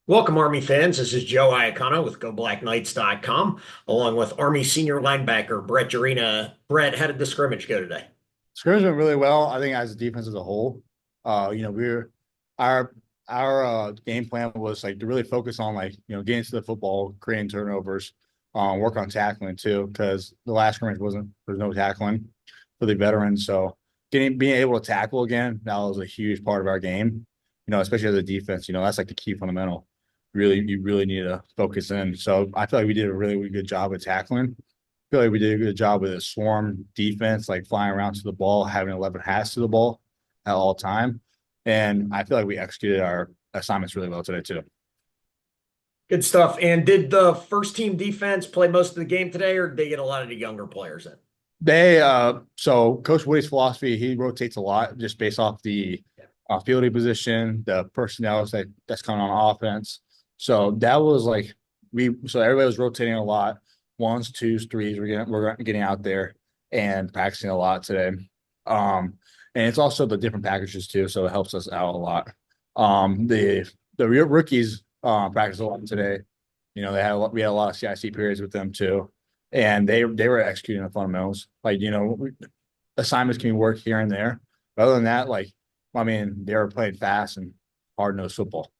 Welcome, Army fans. This is Joe Iacona with GoBlackKnights.com, along with Army senior linebacker Brett Gerena. Brett, how did the scrimmage go today? Scrimmage went really well. I think as a defense as a whole, we were our game plan was like to really focus on getting to the football, creating turnovers, work on tackling too, because the last scrimmage there's no tackling for the veterans. So being able to tackle again, that was a huge part of our game. Especially as a defense, that's like the key fundamental. You really need to focus in. So I feel like we did a really good job of tackling. Feel like we did a good job with a swarm defense, like flying around to the ball, having 11 hats to the ball at all time. And I feel like we executed our assignments really well today too. Good stuff. And did the first team defense play most of the game today, or did they get a lot of the younger players in? So Coach Woody's philosophy, he rotates a lot just based off the fielding position, the personnel that's coming on offense. So that was like so everybody was rotating a lot. Ones, twos, threes. We're getting out there and practicing a lot today. And it's also the different packages too, so it helps us out a lot. The real rookies practiced a lot today. We had a lot of CIC periods with them too, and they were executing the fundamentals. Assignments can work here and there. But other than that, they were playing fast and hard nosed football.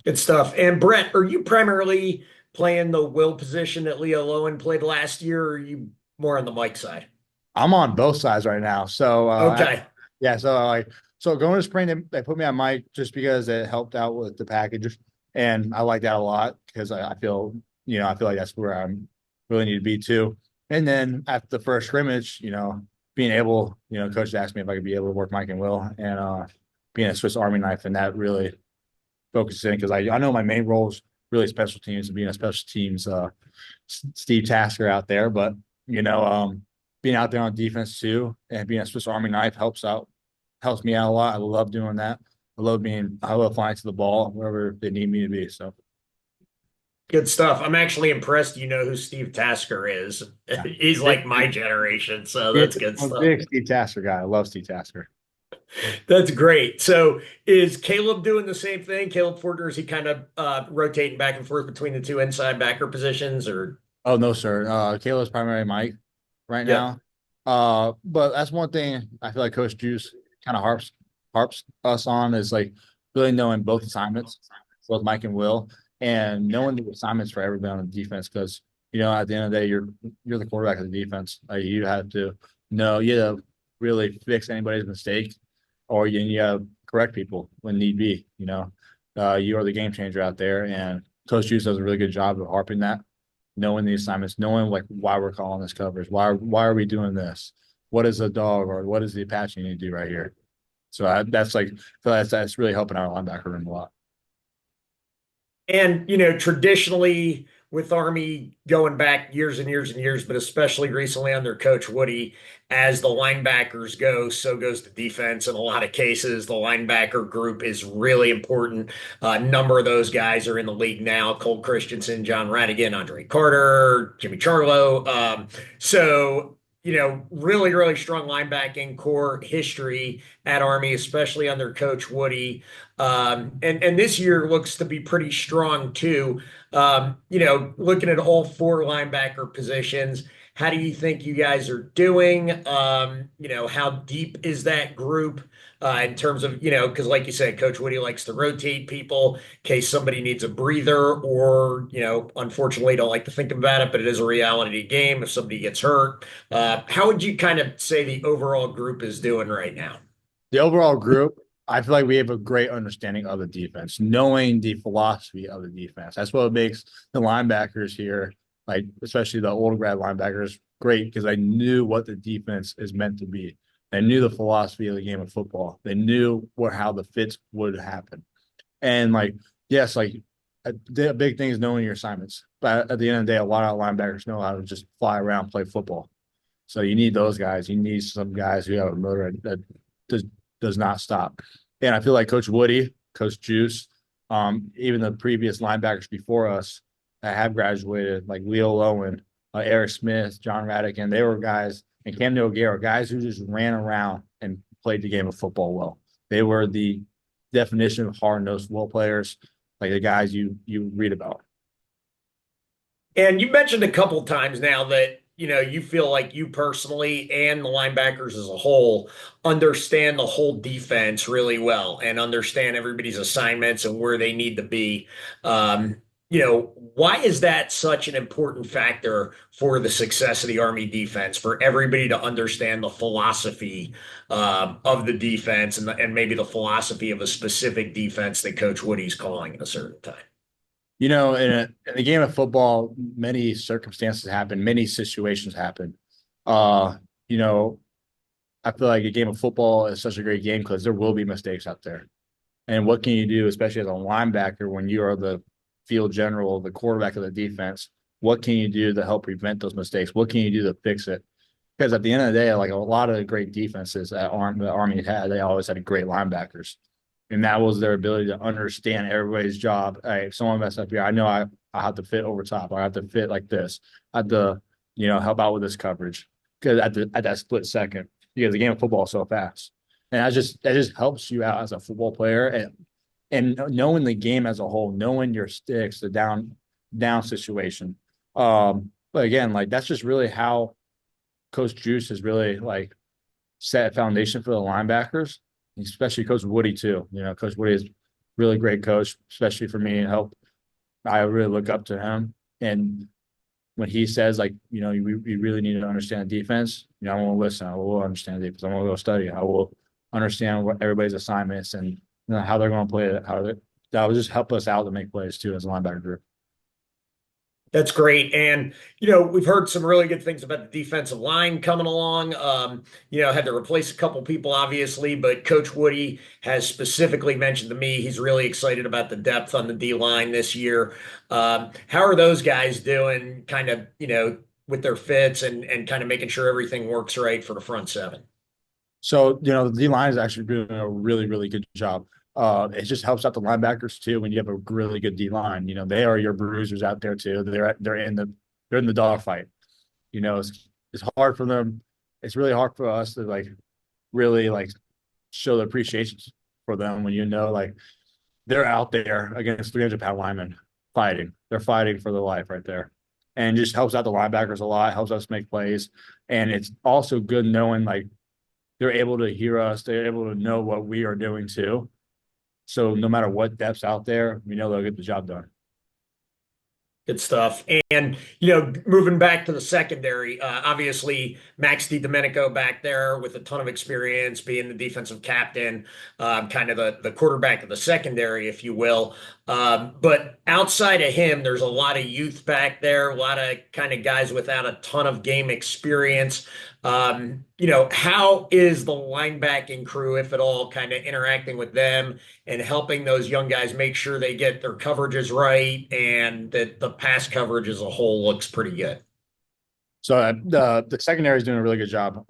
Good stuff. And Brett, are you primarily playing the will position that Leo Lowen played last year, or are you more on the Mike side? I'm on both sides right now. Okay. Yeah, so going to spring, they put me on mic just because it helped out with the package, and I like that a lot because I feel like that's where I'm really need to be too. And then after the first scrimmage, being able, coach asked me if I could be able to work Mike and Will, and being a Swiss Army knife, and that really focuses in because I know my main role is really special teams and being a special teams Steve Tasker out there, but being out there on defense too and being a Swiss Army knife helps me out a lot. I love doing that. I love flying to the ball wherever they need me to be. So Good stuff. I'm actually impressed you know who Steve Tasker is. yeah. He's like my generation, so Yeah, that's good I'm a stuff. big Steve Tasker guy. I love Steve Tasker. That's great. So is Caleb doing the same thing? Caleb Fortner, is he kind of rotating back and forth between the two inside backer positions or Oh no, sir. Kayla's primary Mike right yep. now. But that's one thing I feel like Coach Juice kind of harps us on is like really knowing both assignments, both Mike and Will, and knowing the assignments for everybody on the defense because at the end of the day you're the quarterback of the defense. You have to know you have to really fix anybody's mistake, or you have to correct people when need be. You are the game changer out there, and Coach Juice does a really good job of harping that knowing the assignments, knowing like why we're calling this coverage, why are we doing this, what is a dog or what is the Apache need to do right here. So that's like I feel that's really helping our linebacker room a lot. And traditionally with Army going back years and years and years, but especially recently under Coach Woody, as the linebackers go, so goes the defense. In a lot of cases, the linebacker group is really important. A number of those guys are in the league now: Cole Christensen, John Radigan, Andre Carter, Jimmy Charlo. Really, really strong linebacking core history at Army, especially under Coach Woody. And this year looks to be pretty strong too. Looking at all four linebacker positions, how do you think you guys are doing? How deep is that group in terms of, because like you said, Coach Woody likes to rotate people in case somebody needs a breather or, unfortunately don't like to think about it, but it is a reality game if somebody gets hurt. How would you kind of say the overall group is doing right now? The overall group, I feel like we have a great understanding of the defense, knowing the philosophy of the defense. That's what makes the linebackers here, like especially the old grad linebackers, great because I knew what the defense is meant to be. They knew the philosophy of the game of football. They knew how the fits would happen. And yes, the big thing is knowing your assignments. But at the end of the day, a lot of linebackers know how to just fly around, play football. So you need those guys. You need some guys who have a motor that does does not stop. And I feel like Coach Woody, Coach Juice, even the previous linebackers before us that have graduated, like Leo Lowen, Eric Smith, John Radican, they were guys, and Cam O'Gara, guys who just ran around and played the game of football well. They were the definition of hard-nosed ball players. like the guys you read about. And you mentioned a couple times now that, you feel like you personally and the linebackers as a whole understand the whole defense really well and understand everybody's assignments and where they need to be. Why is that such an important factor for the success of the Army defense, for everybody to understand the philosophy of the defense and maybe the philosophy of a specific defense that Coach Woody's calling at a certain time? In a game of football, many circumstances happen, many situations happen. You know, I feel like a game of football is such a great game because there will be mistakes out there. And what can you do, especially as a linebacker, when you are the field general, the quarterback of the defense? What can you do to help prevent those mistakes? What can you do to fix it? Because at the end of the day, like a lot of the great defenses that the Army had, they always had great linebackers. And that was their ability to understand everybody's job. Hey, if someone messed up here, I know I have to fit over top. I have to fit like this. I have to, help out with this coverage. Because at that split second, because the game of football is so fast. And that just helps you out as a football player and knowing the game as a whole, knowing your sticks, the down situation. But again, like that's just really how Coach Juice has really like set a foundation for the linebackers, especially Coach Woody too. Coach Woody is really great coach, especially for me. Help I really look up to him, and when he says like, we really need to understand the defense, I won't listen. I will understand the defense. I'm gonna go study. I will understand what everybody's assignments and how they're going to play it. That will just help us out to make plays too as a linebacker group. That's great. And, we've heard some really good things about the defensive line coming along. Had to replace a couple people, obviously, but Coach Woody has specifically mentioned to me he's really excited about the depth on the D line this year. How are those guys doing kind of, with their fits and kind of making sure everything works right for the front seven? So, the D line is actually doing a really, really good job. It just helps out the linebackers too when you have a really good D line. They are your bruisers out there too. They're in the dogfight. It's hard for them. It's really hard for us to like really like show the appreciation for them when like they're out there against 300-pound linemen fighting. They're fighting for their life right there, and just helps out the linebackers a lot. Helps us make plays, and it's also good knowing like they're able to hear us. They're able to know what we are doing too. So no matter what depth's out there, we know they'll get the job done. Good stuff. And, moving back to the secondary, obviously Max DiDomenico back there with a ton of experience being the defensive captain, kind of the quarterback of the secondary, if you will. But outside of him, there's a lot of youth back there, a lot of kind of guys without a ton of game experience. How is the linebacking crew, if at all, kind of interacting with them and helping those young guys make sure they get their coverages right and that the pass coverage as a whole looks pretty good? So the secondary is doing a really good job.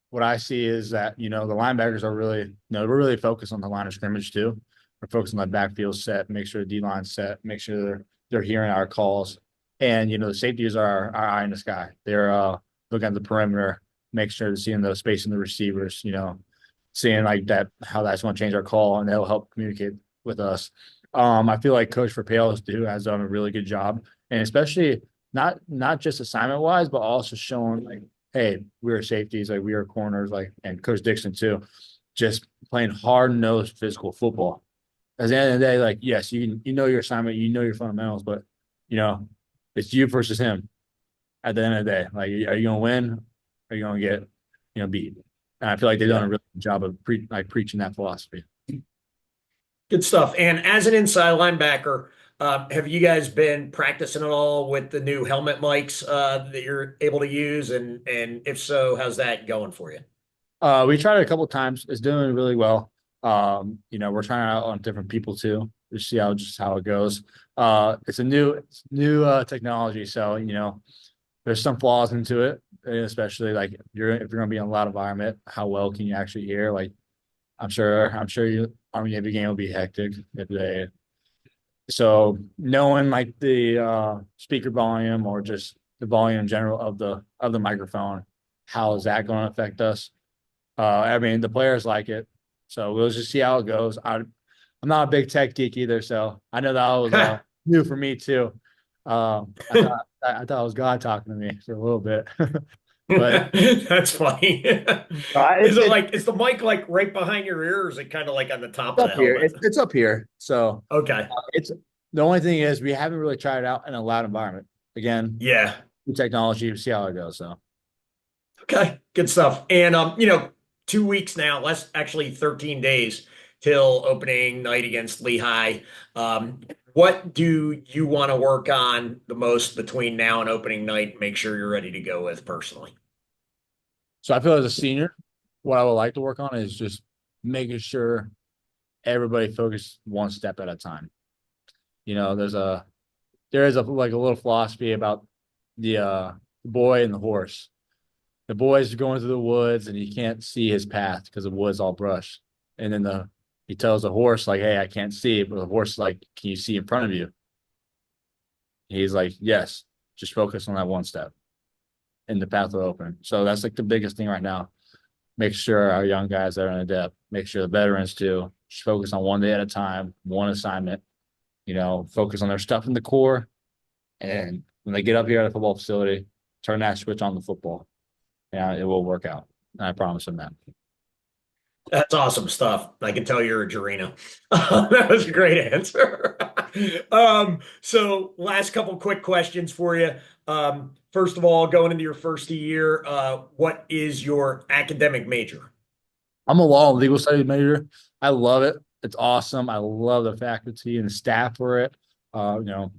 What I see is that the linebackers are really we're really focused on the line of scrimmage too. We're focused on the backfield set, make sure the D line set, make sure they're hearing our calls, and the safeties are our eye in the sky. They're looking at the perimeter, make sure they're seeing the space in the receivers. Seeing like that how that's going to change our call, and they'll help communicate with us. I feel like Coach Verpales too has done a really good job, and especially not just assignment wise, but also showing like, hey, we are safeties, like we are corners, like and Coach Dixon too, just playing hard nosed physical football. At the end of the day, like yes, you know your assignment, you know your fundamentals, but you know it's you versus him. At the end of the day, like are you gonna win? Or are you gonna get beat? And I feel like they've done a really good job of preaching that philosophy. Good stuff. And as an inside linebacker, have you guys been practicing at all with the new helmet mics that you're able to use? And if so, how's that going for you? We tried it a couple of times. It's doing really well. We're trying it out on different people too, to see how it goes. It's a new technology, so there's some flaws into it, especially like if you're gonna be in a loud environment, how well can you actually hear? Like I'm sure you Army Navy game will be hectic if they so knowing like the speaker volume or just the volume in general of the microphone, how is that going to affect us? I mean, the players like it, so we'll just see how it goes. I'm not a big tech geek either, so I know that was new for me too. I thought it was God talking to me for a little bit, but That's funny. it's Is the mic like right behind your ear, or is it kind of like on the top of the up here. helmet? It's up here. So Okay. it's the only thing is we haven't really tried it out in a loud environment. Again, Yeah. new technology, see how it goes. So Okay. Good stuff. And 2 weeks now, less actually 13 days till opening night against Lehigh. Um, what do you want to work on the most between now and opening night? Make sure you're ready to go with personally. so I feel as a senior, what I would like to work on is just making sure everybody focus one step at a time. You know, there is a like a little philosophy about the boy and the horse. The boy's going through the woods and he can't see his path because the wood's all brush. And then he tells the horse like, "Hey, I can't see," but the horse is like, "Can you see in front of you?" He's like, "Yes, just focus on that one step, and the path will open." So that's like the biggest thing right now. Make sure our young guys that are in the depth, make sure the veterans too, just focus on one day at a time, one assignment. You know, focus on their stuff in the core, and when they get up here at the football facility, turn that switch on the football. Yeah, it will work out. I promise them that. That's awesome stuff. I can tell you're a Gerena. That was a great answer. So last couple quick questions for you. First of all, going into your first year, what is your academic major? I'm a law and legal studies major. I love it. It's awesome. I love the faculty and the staff for it. You know,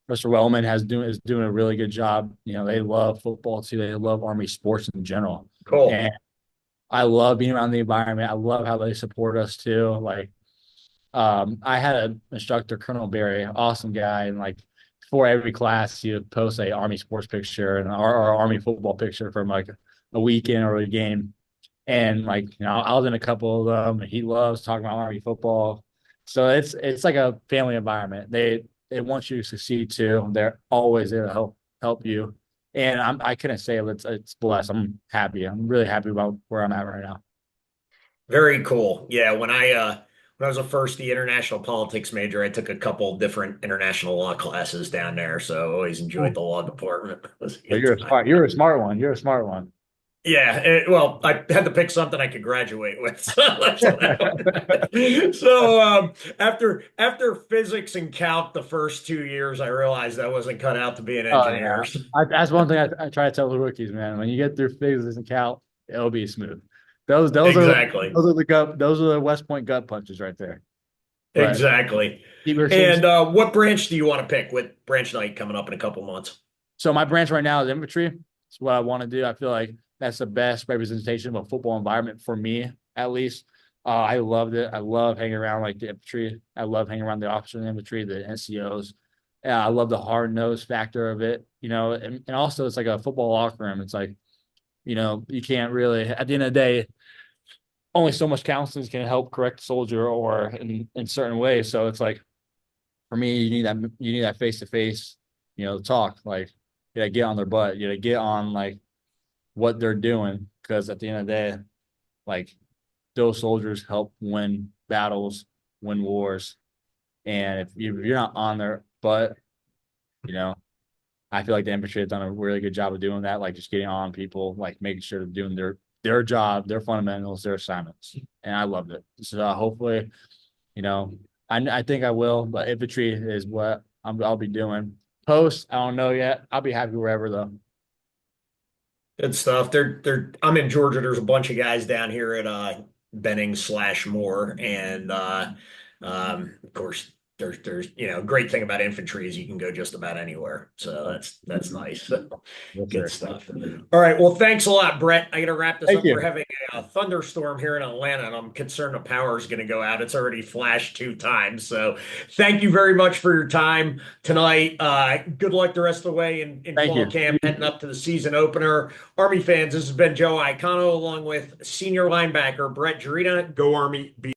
Mr. Wellman is doing a really good job. You know, they love football too. They love Army sports in general. Cool. And I love being around the environment. I love how they support us too. Like, I had an instructor, Colonel Barry, awesome guy, and like before every class, he would post a Army sports picture and our Army football picture from like a weekend or a game. And like, you know, I was in a couple of them. And he loves talking about Army football, so it's like a family environment. They want you to succeed too. They're always there to help you. And I couldn't say it's blessed. I'm happy. I'm really happy about where I'm at right now. Very cool. Yeah, when I was a first the international politics major, I took a couple different international law classes down there, so I always enjoyed the law department. It was a But good time. you're a smart one. You're a smart one. Yeah, well, I had to pick something I could graduate with. So, after physics and calc the first 2 years, I realized I wasn't cut out to be an Oh engineer. yeah, that's one thing I try to tell the rookies, man. When you get through physics and calc, it'll be smooth. Exactly. Those are the West Point gut punches right there. But Exactly. keep your chin. And what branch do you want to pick with branch night coming up in a couple months? So my branch right now is infantry. It's what I want to do. I feel like that's the best representation of a football environment for me, at least. I loved it. I love hanging around like the infantry. I love hanging around the officer in the infantry, the NCOs. Yeah, I love the hard nose factor of it, you know, and also it's like a football locker room. It's like, you know, you can't really, at the end of the day, only so much counseling can help correct the soldier or in certain ways. So it's like, for me, you need that face to face, you know, talk. Like, you gotta get on their butt. You gotta get on like what they're doing. Because at the end of the day, like those soldiers help win battles, win wars. And if you're not on their butt, you know, I feel like the infantry has done a really good job of doing that, like just getting on people, like making sure they're doing their job, their fundamentals, their assignments. And I loved it. So hopefully, you know, I think I will, but infantry is what I'll be doing. Post, I don't know yet. I'll be happy wherever though. Good stuff. I'm in Georgia. There's a bunch of guys down here at Benning slash Moore. And of course there's great thing about infantry is you can go just about anywhere. So that's nice. Yes, Good sir. stuff. All right. Well, thanks a lot, Brett. I gotta wrap this Thank up. We're you. having a thunderstorm here in Atlanta, and I'm concerned the power is gonna go out. It's already flashed 2 times. So thank you very much for your time tonight. Good luck the rest of the way in Thank fall you. camp, heading up to the season opener. Army fans, this has been Joe Icaono along with senior linebacker Brett Gerena. Go Army. Be